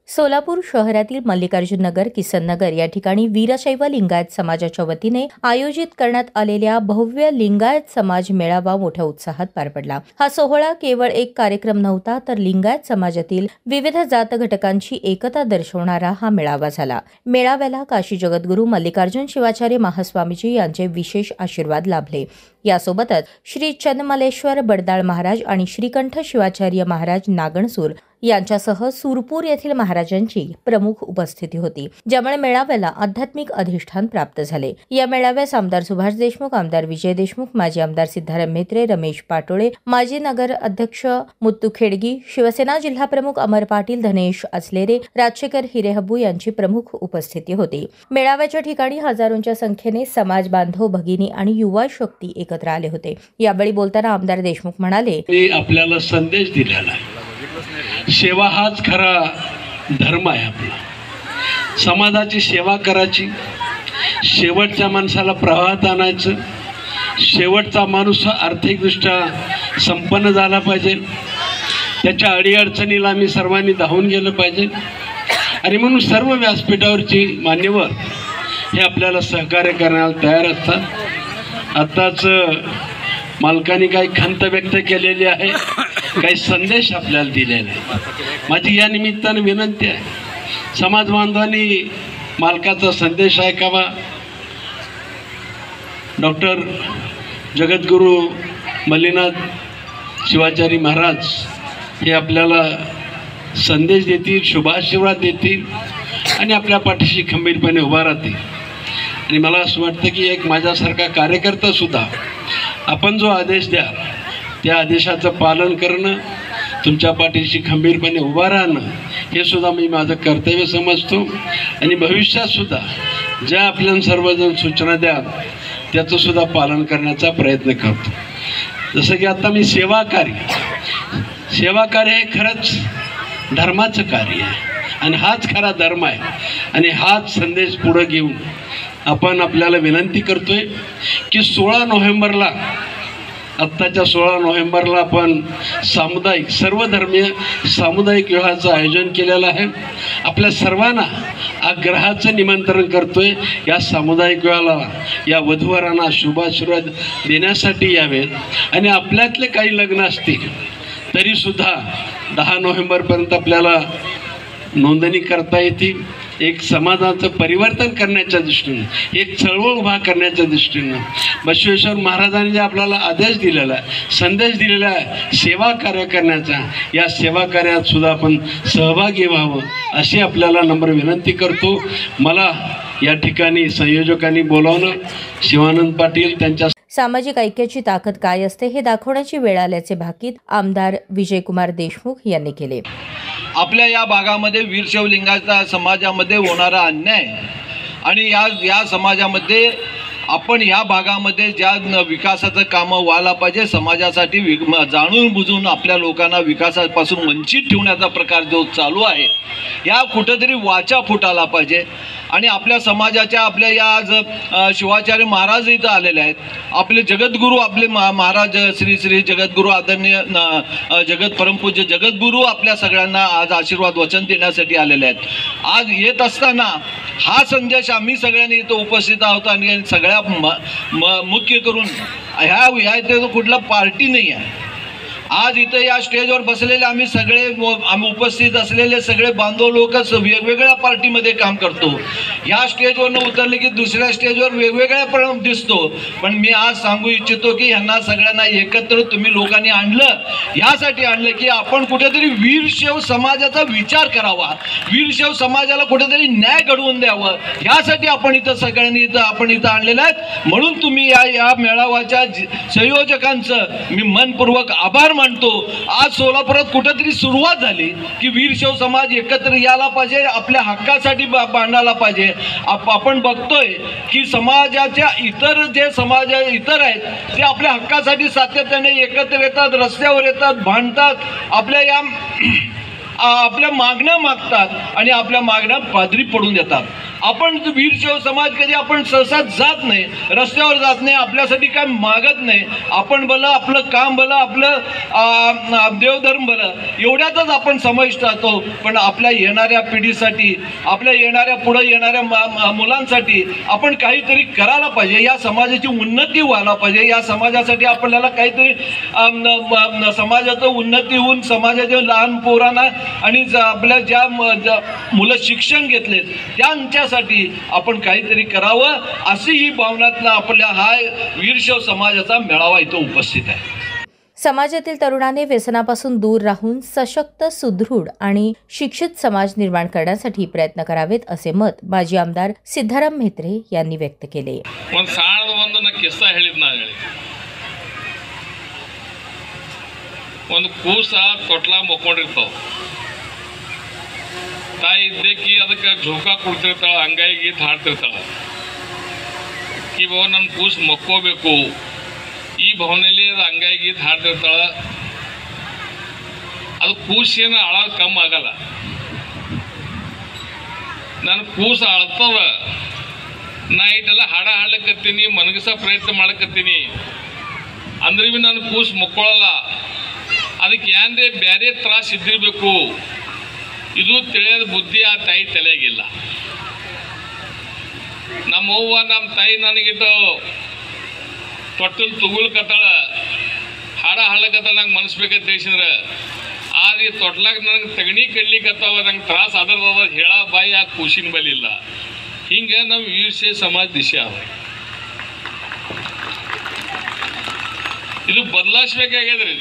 सोलापूर शहरातील मल्लिकार्जुन नगर, किसन नगर या ठिकाणी वीरशैव लिंगायत समाजाच्या वतीने आयोजित करण्यात आलेल्या भव्य लिंगायत समाज मेळावा मोठ्या उत्साहात पार पडला। हा सोहळा केवळ एक कार्यक्रम नव्हता, तर लिंगायत समाजातील विविध जात घटकांची एकता दर्शवणारा हा मेळावा झाला। मेळाव्याला काशी जगद्गुरू मल्लिकार्जुन शिवाचार्य महास्वामीजी यांचे विशेष आशीर्वाद लाभले। यासोबतच श्री चन्नमलेश्वर बडदाळ महाराज आणि श्रीकंठ शिवाचार्य महाराज नागणसूर यांच्यासह सुरपूर येथील महाराजांची प्रमुख उपस्थिती होती, ज्यामुळे मेळाव्याला आध्यात्मिक अधिष्ठान प्राप्त झाले। या मेळाव्यास आमदार सुभाष देशमुख, आमदार विजय देशमुख, माजी आमदार सिद्धाराम म्हेत्रे, रमेश पाटोळे, माजी नगर अध्यक्ष मुत्तू खेडगी, शिवसेना जिल्हा प्रमुख अमर पाटील, धनेश आचलेरे, राजशेखर हिरेहब्बू यांची प्रमुख उपस्थिती होती। मेळाव्याच्या ठिकाणी हजारोंच्या संख्येने समाज बांधव, भगिनी आणि युवा शक्ती एकत्र आले होते। यावेळी बोलताना आमदार देशमुख म्हणाले, आपल्याला संदेश दिलेला आहे, सेवा हाच खरा धर्म आहे आपला। समाजाची सेवा करायची, शेवटच्या माणसाला प्रवाहात आणायचं, शेवटचा माणूस आर्थिकदृष्ट्या संपन्न झाला पाहिजे, त्याच्या अडीअडचणीला आम्ही सर्वांनी धावून गेलं पाहिजे। आणि म्हणून सर्व व्यासपीठावरची मान्यवर हे आपल्याला सहकार्य करण्याला तयार असतात। आताच मालकाने काही खंत व्यक्त केलेली आहे, काही संदेश आपल्याला दिलेला आहे। माझी या निमित्ताने विनंती आहे, समाज बांधवांनी मालकाचा संदेश ऐकावा। डॉक्टर जगद्गुरू मल्लीनाथ शिवाचार्य महाराज हे आपल्याला संदेश देतील, शुभाशीर्वाद देतील आणि आपल्या पाठीशी खंबीरपणे उभा राहतील। आणि मला असं वाटतं की एक माझ्यासारखा कार्यकर्ता सुद्धा आपण जो आदेश द्याल त्या आदेशाचं पालन करणं, तुमच्या पाठीशी खंबीरपणे उभा राहणं हे सुद्धा मी माझं कर्तव्य समजतो। आणि भविष्यात सुद्धा ज्या आपल्याला सर्वजण सूचना द्याल त्याचं सुद्धा पालन करण्याचा प्रयत्न करतो। जसं की आता मी सेवा कार्य हे खरंच धर्माचं कार्य आहे आणि हाच खरा धर्म आहे। आणि हाच संदेश पुढे घेऊन आपण आपल्याला विनंती करतोय की 16 नोव्हेंबरला, आत्ताच्या 16 नोव्हेंबरला आपण सर्वधर्मीय सामुदायिक विवाहाचं आयोजन केलेलं आहे। आपल्या सर्वांना आग्रहाचं निमंत्रण करतोय, या सामुदायिक विवाहाला या वधूवरांना शुभाशीर्वाद देण्यासाठी यावेत। आणि आपल्यातले काही लग्न असतील तरीसुद्धा 10 नोव्हेंबरपर्यंत आपल्याला नोंदणी करता येतील। एक समाजाचं परिवर्तन करण्याच्या दृष्टीनं, एक चळवळ उभा करण्याच्या दृष्टीनं बसवेश्वर महाराजांनी जे आपल्याला आदेश दिलेला आहे, संदेश दिलेला आहे सेवा कार्य करण्याचा, या सेवा कार्यात सुद्धा आपण सहभागी व्हावं अशी आपल्याला नम्र विनंती करतो। मला या ठिकाणी संयोजकांनी बोलावलं, शिवानंद पाटील त्यांच्या सामाजिक ऐक्याची ताकद काय असते हे दाखवण्याची वेळ आल्याचे भाकीत आमदार विजयकुमार देशमुख यांनी केले। आपल्या या भागामध्ये वीरशैव लिंगायत समाजामध्ये होणारा अन्याय आणि या समाजामध्ये आपण या भागामध्ये ज्या विकासाचं कामं व्हायला पाहिजे, समाजासाठी जाणून बुजून आपल्या लोकांना विकासापासून वंचित ठेवण्याचा प्रकार जो चालू आहे, या कुठेतरी वाचा फुटायला पाहिजे। आणि आपल्या समाजाच्या आपल्या या आज शिवाचार्य महाराज इथं आलेले आहेत, आपले जगद्गुरू आपले महाराज श्री श्री जगद्गुरू आदरणीय जगत परमपूज्य जगद्गुरू आपल्या सगळ्यांना आज आशीर्वाद वचन देण्यासाठी आलेले आहेत। आज येत असताना हा संदेश आम्ही सगळ्यांनी इथं उपस्थित आहोत आणि सगळ्या मुख्य करून ह्या इथे कुठला पार्टी नाही आहे। आज इथं या स्टेजवर बसलेले आम्ही उपस्थित असलेले सगळे बांधव लोकच वेगवेगळ्या पार्टीमध्ये काम करतो। ह्या स्टेजवरनं उतरले की दुसऱ्या स्टेजवर वेगवेगळ्या दिसतो। पण मी आज सांगू इच्छितो की ह्यांना सगळ्यांना एकत्र तुम्ही लोकांनी आणलं, ह्यासाठी आणलं की आपण कुठेतरी वीरशैव समाजाचा विचार करावा, वीरशैव समाजाला कुठेतरी न्याय घडवून द्यावं, ह्यासाठी आपण इथं सगळ्यांनी आपण इथं आणलेलं आहे। म्हणून तुम्ही या मेळाव्याच्या संयोजकांचं मी मनपूर्वक आभार मानतो। आज सोलापुरात कुठेतरी सुरुवात झाली की वीरशैव समाज एकत्र यायला पाहिजे, आपल्या हक्कासाठी भांडायला पाहिजे। आपण बघतोय की समाजाच्या इतर आहेत ते आपल्या हक्कासाठी सातत्याने एकत्र येतात, रस्त्यावर येतात, भांडतात, आपल्या मागण्या मागतात आणि आपल्या मागण्या पादरी पडून देतात। आपण वीरशैव समाज कधी आपण सहसा जात नाही, रस्त्यावर जात नाही, आपल्यासाठी काय मागत नाही. आपण भलं आपलं काम भलं आपलं देवधर्म भलं एवढ्यातच आपण समाविष्ट राहतो. पण आपल्या येणाऱ्या पिढीसाठी, आपल्या येणाऱ्या पुढे येणाऱ्या मुलांसाठी आपण काहीतरी करायला पाहिजे. या समाजाची उन्नती व्हायला पाहिजे. या समाजासाठी आपल्याला काहीतरी समाजाचं उन्नती होऊन समाजाच्या लहान पोरांना आणि आपल्या ज्या मुलं शिक्षण घेतलेत त्यांच्यासाठी आपण काहीतरी करावं, अशी ही भावनातनं आपल्या हा वीरशैव समाजाचा मेळावा इथं उपस्थित आहे. समाजातील तरुणाने व्यसनापासून दूर राहून सशक्त, सुदृढ आणि शिक्षित समाज निर्माण करण्यासाठी प्रयत्न करावेत असे मत माजी आमदार सिद्धाराम म्हेत्रे यांनी व्यक्त केले. ಒಂದು ಕೂಸ ತೊಟ್ಲ ಮಕ್ಕೊಂಡಿರ್ತಾವ, ತಾಯಿ ಇದ್ದಕ್ಕೆ ಅದಕ್ಕೆ ಝೋಕ ಕೊಡ್ತಿರ್ತಾಳ, ಅಂಗಾಯಿ ಗೀತ್ ಹಾಡ್ತಿರ್ತಾಳ ಕಿ ಬಾವ ನನ್ನ ಕೂಸ್ ಮಕ್ಕೋಬೇಕು ಈ ಭಾವನೆಯಲ್ಲಿ ಅದು ಅಂಗಾಯಿ ಗೀತ್ ಹಾಡ್ತಿರ್ತಾಳ. ಅದು ಕೂಸೇನು ಆಳೋದು ಕಮ್ಮಿ ಆಗಲ್ಲ. ನಾನು ಕೂಸ ಅಳ್ತದ, ನಾ ಇಟ್ಟೆಲ್ಲ ಹಾಡ ಹಾಡ್ಲಕತ್ತೀನಿ, ಮನಗಸ ಪ್ರಯತ್ನ ಮಾಡಕತ್ತೀನಿ ಅಂದ್ರೆ ಭೀ ನಾನು ಕೂಸು ಮಕ್ಕೊಳ್ಳಲ್ಲ. ಅದಕ್ಕೆ ಏನ್ರೆ ಬೇರೆ ತ್ರಾಸ ಇದ್ದಿರಬೇಕು, ಇದು ತಿಳಿಯೋದು ಬುದ್ಧಿ ಆ ತಾಯಿ ತಲೆಯಾಗಿಲ್ಲ. ನಮ್ಮವ್ವ ನಮ್ಮ ತಾಯಿ ನನಗಿಟ್ಟು ತೊಟ್ಟಲು ತುಗುಲ್ಕತ್ತಾಳ, ಹಾಡ ಹಾಡ್ಲಕತ್ತಾಳ, ನಂಗೆ ಮನಸ್ಬೇಕಂತ ತಿಳಿಸಿದ್ರೆ ಆದ್ರೆ ಈ ತೊಟ್ಲಾಗ ನನಗೆ ತಗಣಿ ಕಡ್ಲಿಕ್ಕತ್ತಾವ, ನಂಗೆ ತ್ರಾಸ ಅದರದ ಹೇಳ ಬಾಯಿ ಆ ಕೂಸಿನ ಬಲಿ ಇಲ್ಲ. ಹಿಂಗೆ ನಮ್ಮ ವೀರಶೈವ ಸಮಾಜ ದಿಶೆ ಅದ. ಇದು ಬದಲಾಯಿಸ್ಬೇಕಾಗ್ಯದ್ರಿ,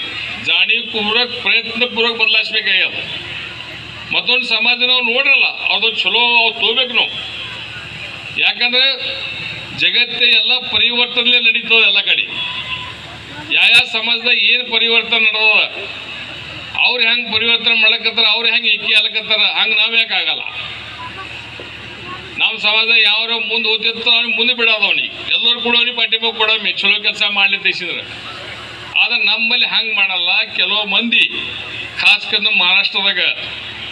ಜಾಣೀಪೂರ್ವಕ ಪ್ರಯತ್ನಪೂರ್ವಕ ಬದಲಾಯಿಸ್ಬೇಕಾಗ್ಯದ. ಮತ್ತೊಂದು ಸಮಾಜ ನಾವು ನೋಡ್ರಲ್ಲ, ಅದು ಚಲೋ ಅವು ತೋಬೇಕು ನಾವು. ಯಾಕಂದ್ರೆ ಜಗತ್ತೇ ಎಲ್ಲ ಪರಿವರ್ತನೆ ನಡೀತದೆ ಎಲ್ಲ ಕಡೆ. ಯಾವ ಸಮಾಜದಾಗ ಏನು ಪರಿವರ್ತನೆ ನಡೆದ, ಅವ್ರು ಹೆಂಗೆ ಪರಿವರ್ತನೆ ಮಾಡ್ಲಕತ್ತಾರ, ಅವ್ರು ಹೆಂಗೆ ಏಕಿ ಆಲಕತ್ತಾರ, ಹಂಗೆ ನಾವು ಯಾಕೆ ಆಗಲ್ಲ. ನಮ್ಮ ಸಮಾಜ ಯಾವ್ಯಾವ ಮುಂದೆ ಹೋಗ್ತಿರ್ತಾರ ಅವ್ನಿಗೆ ಮುಂದೆ ಬಿಡೋದು, ಅವ್ನಿಗೆ ಎಲ್ಲರೂ ಕೂಡ ಅವ್ನಿಗೆ ಪಾಠ್ಯಭಾಗ ಕೊಡೋಮಿ ಚಲೋ ಕೆಲಸ ಮಾಡ್ಲಿ ತಿಳಿಸಿದ್ರೆ. ಆದ್ರೆ ನಮ್ಮಲ್ಲಿ ಹಂಗೆ ಮಾಡಲ್ಲ. ಕೆಲವು ಮಂದಿ ಖಾಸ್ಕರ್ ನಮ್ಮ ಮಹಾರಾಷ್ಟ್ರದಾಗ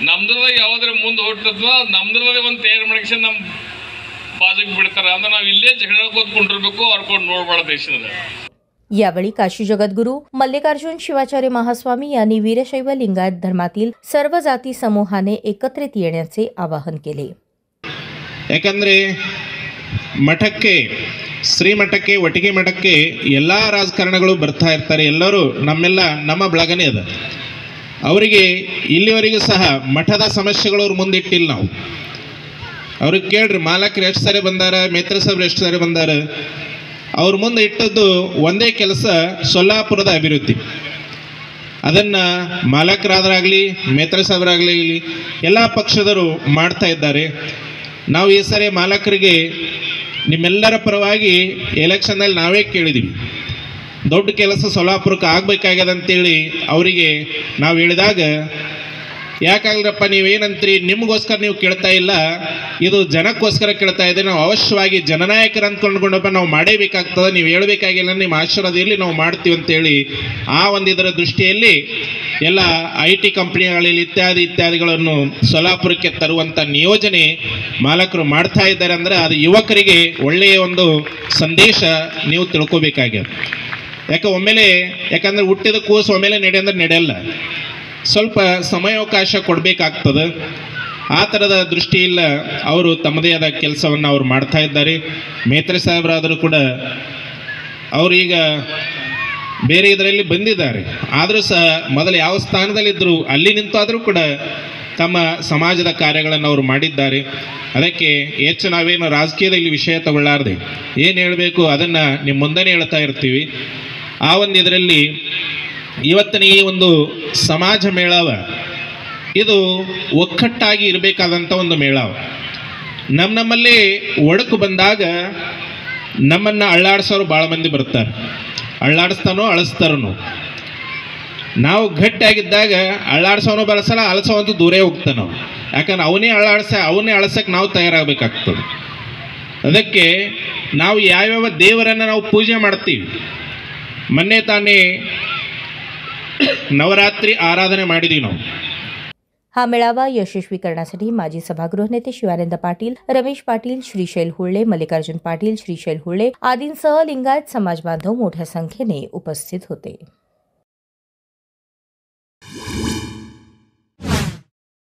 ನಮ್ದ್ರದಾಗ ಯಾವ್ದಾರ ಮುಂದೆ ಹೊಟ್ಟದ ನಮ್ದ್ರದಾಗ ಒಂದು ತಯಾರು ಮಾಡಿಸಿ ನಮ್ಮ ಬಾಜುಗೆ ಬಿಡ್ತಾರೆ. ಅಂದ್ರೆ ನಾವು ಇಲ್ಲೇ ಜಗಳ ಕೂತ್ಕೊಂಡಿರ್ಬೇಕು, ಅವ್ರ್ಕೊಂಡು ನೋಡ್ಬಾರ್ದು ದೇಶದ. यावेळी काशी जगद्गुरू मल्लिकार्जुन शिवाचार्य महास्वामी यांनी वीरशैव लिंगायत धर्मातील सर्व जाती समूहाने एकत्रित येण्याचे आवाहन केले. ಯಾಕಂದರೆ ಮಠಕ್ಕೆ, ಶ್ರೀಮಠಕ್ಕೆ, ಒಟ್ಟಿಗೆ ಮಠಕ್ಕೆ ಎಲ್ಲ ರಾಜಕಾರಣಗಳು ಬರ್ತಾ ಇರ್ತಾರೆ. ಎಲ್ಲರೂ ನಮ್ಮ ಬಳಗನೇ ಅದ. ಅವರಿಗೆ ಇಲ್ಲಿವರೆಗೂ ಸಹ ಮಠದ ಸಮಸ್ಯೆಗಳು ಅವ್ರ ಮುಂದಿಟ್ಟಿಲ್ಲ. ನಾವು ಅವ್ರಿಗೆ ಕೇಳ್ರಿ, ಮಾಲಕರು ಎಷ್ಟು ಸಾರಿ ಬಂದಾರ, ಮೇತ್ರ ಸಾಹೇಬ್ರು ಎಷ್ಟು ಸಾರಿ ಬಂದಾರ. ಅವ್ರ ಮುಂದೆ ಇಟ್ಟದ್ದು ಒಂದೇ ಕೆಲಸ, ಸೊಲ್ಲಾಪುರದ ಅಭಿವೃದ್ಧಿ. ಅದನ್ನು ಮಾಲಕರಾದರಾಗಲಿ, ಮೇತ್ರ ಸಾಹೇಬರಾಗಲಿ ಎಲ್ಲ ಪಕ್ಷದವರು ಮಾಡ್ತಾ ಇದ್ದಾರೆ. ನಾವು ಈ ಸಾರಿ ಮಾಲಕರಿಗೆ ನಿಮ್ಮೆಲ್ಲರ ಪರವಾಗಿ ಎಲೆಕ್ಷನ್ನಲ್ಲಿ ನಾವೇ ಕೇಳಿದ್ದೀವಿ, ದೊಡ್ಡ ಕೆಲಸ ಸೊಲ್ಲಾಪುರಕ್ಕೆ ಆಗಬೇಕಾಗ್ಯದ ಅಂತೇಳಿ ಅವರಿಗೆ ನಾವು ಹೇಳಿದಾಗ, ಯಾಕಾಗಲಪ್ಪ ನೀವೇನಂತೀರಿ, ನಿಮಗೋಸ್ಕರ ನೀವು ಕೇಳ್ತಾ ಇಲ್ಲ, ಇದು ಜನಕ್ಕೋಸ್ಕರ ಕೇಳ್ತಾ ಇದ್ದೀವಿ, ನಾವು ಅವಶ್ಯವಾಗಿ ಜನನಾಯಕರು ಅಂದ್ಕೊಂಡ್ಕೊಂಡಪ್ಪ ನಾವು ಮಾಡೇಬೇಕಾಗ್ತದೆ, ನೀವು ಹೇಳಬೇಕಾಗಿಲ್ಲ, ನಿಮ್ಮ ಆಶೀರ್ವಾದ ಇರಲಿ, ನಾವು ಮಾಡ್ತೀವಿ ಅಂತೇಳಿ ಆ ಒಂದು ಇದರ ದೃಷ್ಟಿಯಲ್ಲಿ ಎಲ್ಲ IT ಕಂಪ್ನಿಗಳಲ್ಲಿ ಇತ್ಯಾದಿಗಳನ್ನು ಸೊಲ್ಲಾಪುರಕ್ಕೆ ತರುವಂಥ ನಿಯೋಜನೆ ಮಾಲಕರು ಮಾಡ್ತಾ ಇದ್ದಾರೆ. ಅಂದರೆ ಅದು ಯುವಕರಿಗೆ ಒಳ್ಳೆಯ ಒಂದು ಸಂದೇಶ ನೀವು ತಿಳ್ಕೊಬೇಕಾಗ್ಯದ. ಯಾಕಂದರೆ ಹುಟ್ಟಿದ ಕೂಸು ಒಮ್ಮೆಲೆ ನಡೆಯಲ್ಲ, ಸ್ವಲ್ಪ ಸಮಯಾವಕಾಶ ಕೊಡಬೇಕಾಗ್ತದೆ. ಆ ಥರದ ದೃಷ್ಟಿಯಿಂದ ಅವರು ತಮ್ಮದೇ ಆದ ಕೆಲಸವನ್ನು ಅವರು ಮಾಡ್ತಾ ಇದ್ದಾರೆ. ಮೇತ್ರೆ ಸಾಹೇಬರಾದರೂ ಕೂಡ ಅವರೀಗ ಬೇರೆ ಇದರಲ್ಲಿ ಬಂದಿದ್ದಾರೆ. ಆದರೂ ಸಹ ಮೊದಲು ಯಾವ ಸ್ಥಾನದಲ್ಲಿದ್ದರು ಅಲ್ಲಿ ನಿಂತಾದರೂ ಕೂಡ ತಮ್ಮ ಸಮಾಜದ ಕಾರ್ಯಗಳನ್ನು ಅವರು ಮಾಡಿದ್ದಾರೆ. ಅದಕ್ಕೆ ಹೆಚ್ಚು ನಾವೇನು ರಾಜಕೀಯದಲ್ಲಿ ವಿಷಯ ತಗೊಳ್ಳಾರ್ದೆ ಏನು ಹೇಳಬೇಕು ಅದನ್ನು ನಿಮ್ಮ ಮುಂದೆನೇ ಹೇಳ್ತಾ ಇರ್ತೀವಿ. ಆ ಒಂದು ಇದರಲ್ಲಿ ಇವತ್ತಿನ ಈ ಒಂದು ಸಮಾಜ ಮೇಳಾವ ಇದು ಒಕ್ಕಟ್ಟಾಗಿ ಇರಬೇಕಾದಂಥ ಒಂದು ಮೇಳಾವ. ನಮ್ಮಲ್ಲಿ ಒಡಕು ಬಂದಾಗ ನಮ್ಮನ್ನು ಅಳ್ಳಾಡಿಸೋರು ಭಾಳ ಮಂದಿ ಬರ್ತಾರೆ, ಅಳ್ಳಾಡಿಸ್ತಾನೋ ಅಳಿಸ್ತಾರೋ. ನಾವು ಗಟ್ಟಿಯಾಗಿದ್ದಾಗ ಅಳ್ಳಾಡ್ಸೋನು ಬಳಸಲ್ಲ, ಅಳಿಸೋವಂತೂ ದೂರೇ ಹೋಗ್ತಾನೆ ನಾವು. ಯಾಕಂದ್ರೆ ಅವನೇ ಅಳಿಸೋಕ್ಕೆ ನಾವು ತಯಾರಾಗಬೇಕಾಗ್ತದೆ. ಅದಕ್ಕೆ ನಾವು ಯಾವ್ಯಾವ ದೇವರನ್ನು ನಾವು ಪೂಜೆ ಮಾಡ್ತೀವಿ. ಮೊನ್ನೆ ತಾನೇ ನವರಾತ್ರಿ ಆರಾಧನೆ ಮಾಡಿದ್ದೀವಿ ನಾವು. हा मेळावा यशस्वी करण्यासाठी माजी सभागृह नेते शिवानंद पाटील, रमेश पाटील, श्रीशैल हुळ्ळे, मल्लिकार्जुन पाटील, श्रीशैल हुळ्ळे आदींसह लिंगायत समाज बांधव मोठ्या संख्येने उपस्थित होते.